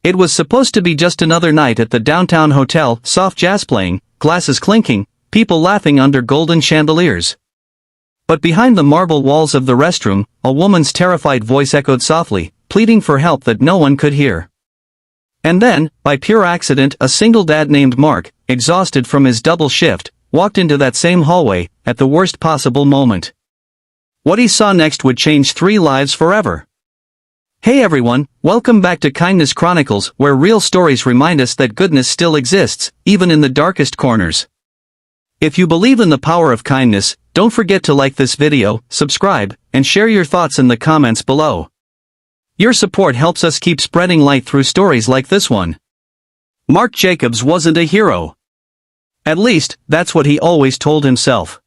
It was supposed to be just another night at the downtown hotel, soft jazz playing, glasses clinking, people laughing under golden chandeliers. But behind the marble walls of the restroom, a woman's terrified voice echoed softly, pleading for help that no one could hear. And then, by pure accident, a single dad named Mark, exhausted from his double shift, walked into that same hallway, at the worst possible moment. What he saw next would change 3 lives forever. Hey everyone, welcome back to Kindness Chronicles, where real stories remind us that goodness still exists, even in the darkest corners. If you believe in the power of kindness, don't forget to like this video, subscribe, and share your thoughts in the comments below. Your support helps us keep spreading light through stories like this one. Mark Jacobs wasn't a hero. At least, that's what he always told himself.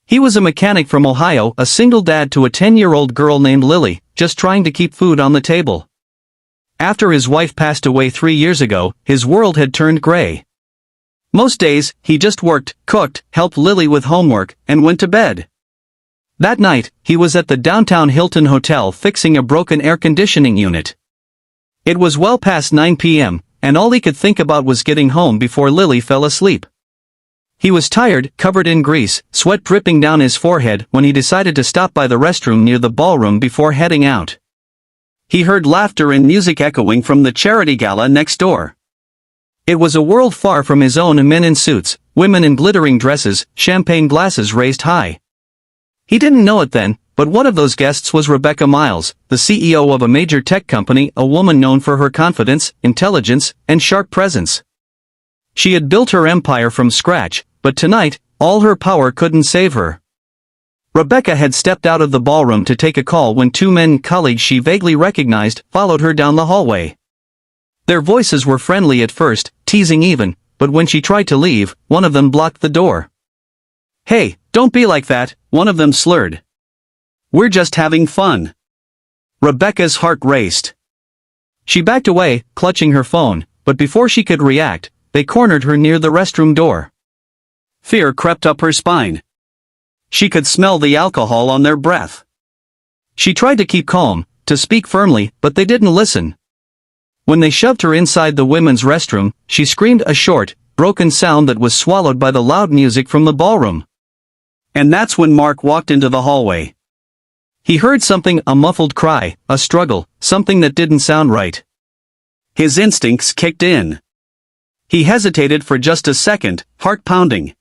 He was a mechanic from Ohio, a single dad to a 10-year-old girl named Lily, just trying to keep food on the table. After his wife passed away 3 years ago, his world had turned gray. Most days, he just worked, cooked, helped Lily with homework, and went to bed. That night, he was at the downtown Hilton Hotel fixing a broken air conditioning unit. It was well past 9 p.m., and all he could think about was getting home before Lily fell asleep. He was tired, covered in grease, sweat dripping down his forehead when he decided to stop by the restroom near the ballroom before heading out. He heard laughter and music echoing from the charity gala next door. It was a world far from his own. Men in suits, women in glittering dresses, champagne glasses raised high. He didn't know it then, but one of those guests was Rebecca Miles, the CEO of a major tech company, a woman known for her confidence, intelligence, and sharp presence. She had built her empire from scratch, but tonight, all her power couldn't save her. Rebecca had stepped out of the ballroom to take a call when 2 men colleagues she vaguely recognized followed her down the hallway. Their voices were friendly at first, teasing even, but when she tried to leave, one of them blocked the door. "Hey, don't be like that," one of them slurred. "We're just having fun." Rebecca's heart raced. She backed away, clutching her phone, but before she could react, they cornered her near the restroom door. Fear crept up her spine. She could smell the alcohol on their breath. She tried to keep calm, to speak firmly, but they didn't listen. When they shoved her inside the women's restroom, she screamed a short, broken sound that was swallowed by the loud music from the ballroom. And that's when Mark walked into the hallway. He heard something, a muffled cry, a struggle, something that didn't sound right. His instincts kicked in. He hesitated for just a second, heart pounding.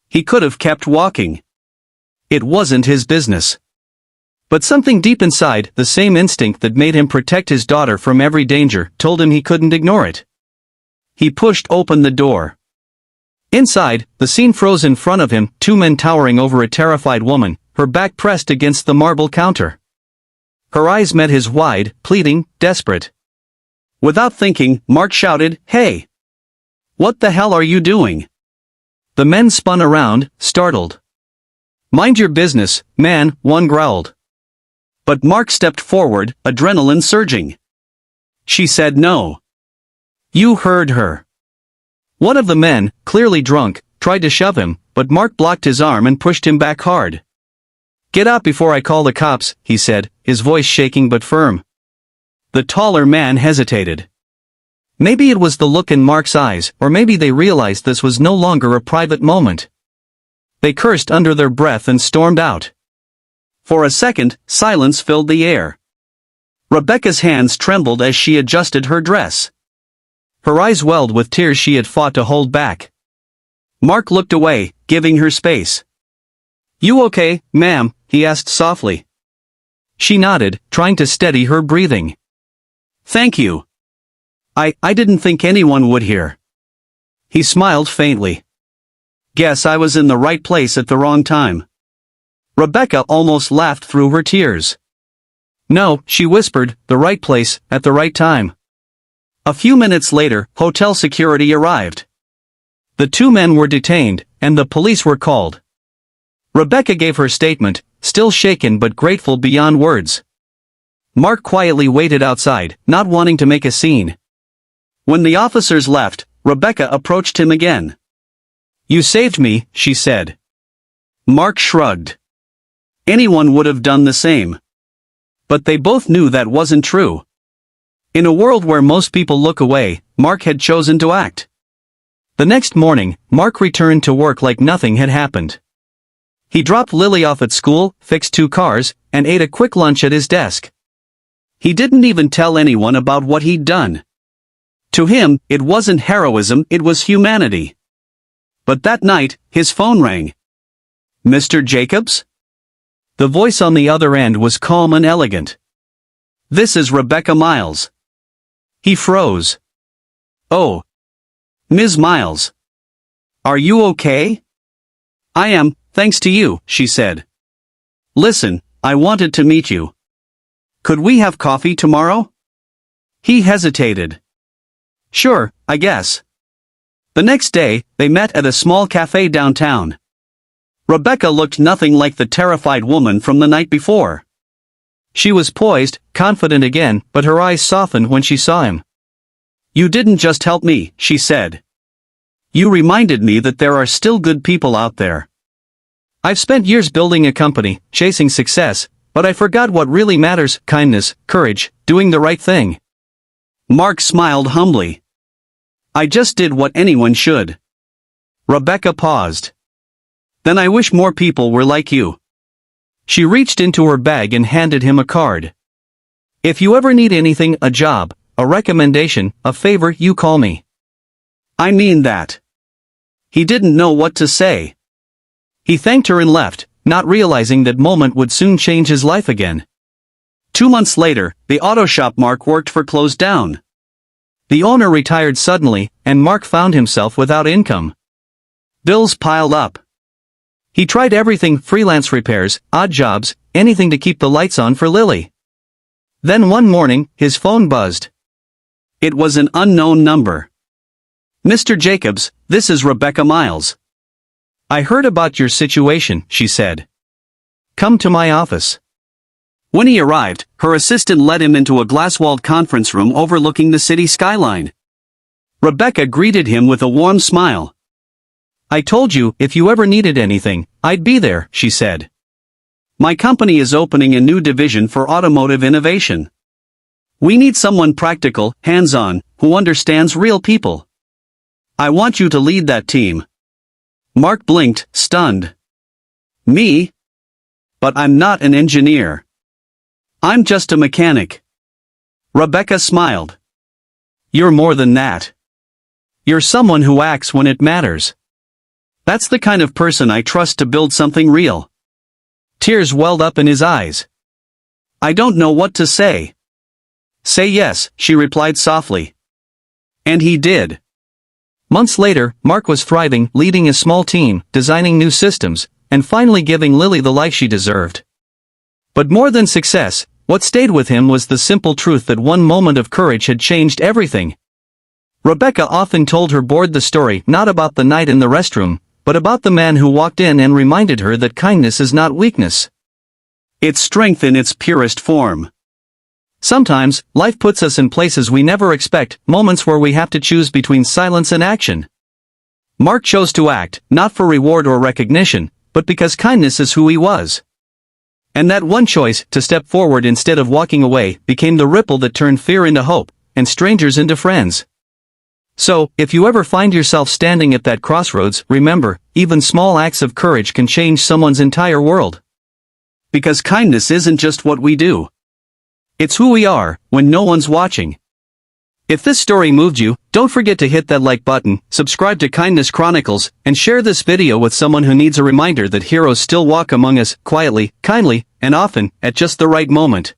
He could have kept walking. It wasn't his business. But something deep inside, the same instinct that made him protect his daughter from every danger, told him he couldn't ignore it. He pushed open the door. Inside, the scene froze in front of him, 2 men towering over a terrified woman, her back pressed against the marble counter. Her eyes met his wide, pleading, desperate. Without thinking, Mark shouted, "Hey! What the hell are you doing?" The men spun around, startled. "Mind your business, man," one growled. But Mark stepped forward, adrenaline surging. "She said no." "You heard her." One of the men, clearly drunk, tried to shove him, but Mark blocked his arm and pushed him back hard. "Get out before I call the cops," he said, his voice shaking but firm. The taller man hesitated. Maybe it was the look in Mark's eyes, or maybe they realized this was no longer a private moment. They cursed under their breath and stormed out. For a second, silence filled the air. Rebecca's hands trembled as she adjusted her dress. Her eyes welled with tears she had fought to hold back. Mark looked away, giving her space. "You okay, ma'am?" he asked softly. She nodded, trying to steady her breathing. "Thank you. I didn't think anyone would hear." He smiled faintly. "Guess I was in the right place at the wrong time." Rebecca almost laughed through her tears. "No," she whispered, "the right place, at the right time." A few minutes later, hotel security arrived. The 2 men were detained, and the police were called. Rebecca gave her statement, still shaken but grateful beyond words. Mark quietly waited outside, not wanting to make a scene. When the officers left, Rebecca approached him again. "You saved me," she said. Mark shrugged. Anyone would have done the same. But they both knew that wasn't true. In a world where most people look away, Mark had chosen to act. The next morning, Mark returned to work like nothing had happened. He dropped Lily off at school, fixed 2 cars, and ate a quick lunch at his desk. He didn't even tell anyone about what he'd done. To him, it wasn't heroism, it was humanity. But that night, his phone rang. "Mr. Jacobs?" The voice on the other end was calm and elegant. "This is Rebecca Miles." He froze. "Oh. Ms. Miles. Are you okay?" "I am, thanks to you," she said. "Listen, I wanted to meet you. Could we have coffee tomorrow?" He hesitated. "Sure, I guess." The next day, they met at a small cafe downtown. Rebecca looked nothing like the terrified woman from the night before. She was poised, confident again, but her eyes softened when she saw him. "You didn't just help me," she said. "You reminded me that there are still good people out there. I've spent years building a company, chasing success, but I forgot what really matters: kindness, courage, doing the right thing." Mark smiled humbly. "I just did what anyone should." Rebecca paused. "Then I wish more people were like you." She reached into her bag and handed him a card. "If you ever need anything, a job, a recommendation, a favor, you call me." "I mean that." He didn't know what to say. He thanked her and left, not realizing that moment would soon change his life again. 2 months later, the auto shop Mark worked for closed down. The owner retired suddenly, and Mark found himself without income. Bills piled up. He tried everything: freelance repairs, odd jobs, anything to keep the lights on for Lily. Then one morning, his phone buzzed. It was an unknown number. "Mr. Jacobs, this is Rebecca Miles. I heard about your situation," she said. "Come to my office." When he arrived, her assistant led him into a glass-walled conference room overlooking the city skyline. Rebecca greeted him with a warm smile. "I told you, if you ever needed anything, I'd be there," she said. "My company is opening a new division for automotive innovation. We need someone practical, hands-on, who understands real people. I want you to lead that team." Mark blinked, stunned. "Me? But I'm not an engineer. I'm just a mechanic." Rebecca smiled. "You're more than that. You're someone who acts when it matters. That's the kind of person I trust to build something real." Tears welled up in his eyes. "I don't know what to say." "Say yes," she replied softly. And he did. Months later, Mark was thriving, leading a small team, designing new systems, and finally giving Lily the life she deserved. But more than success, what stayed with him was the simple truth that one moment of courage had changed everything. Rebecca often told her board the story not about the night in the restroom, but about the man who walked in and reminded her that kindness is not weakness. It's strength in its purest form. Sometimes, life puts us in places we never expect, moments where we have to choose between silence and action. Mark chose to act, not for reward or recognition, but because kindness is who he was. And that one choice, to step forward instead of walking away, became the ripple that turned fear into hope, and strangers into friends. So, if you ever find yourself standing at that crossroads, remember, even small acts of courage can change someone's entire world. Because kindness isn't just what we do. It's who we are, when no one's watching. If this story moved you, don't forget to hit that like button, subscribe to Kindness Chronicles, and share this video with someone who needs a reminder that heroes still walk among us, quietly, kindly, and often, at just the right moment.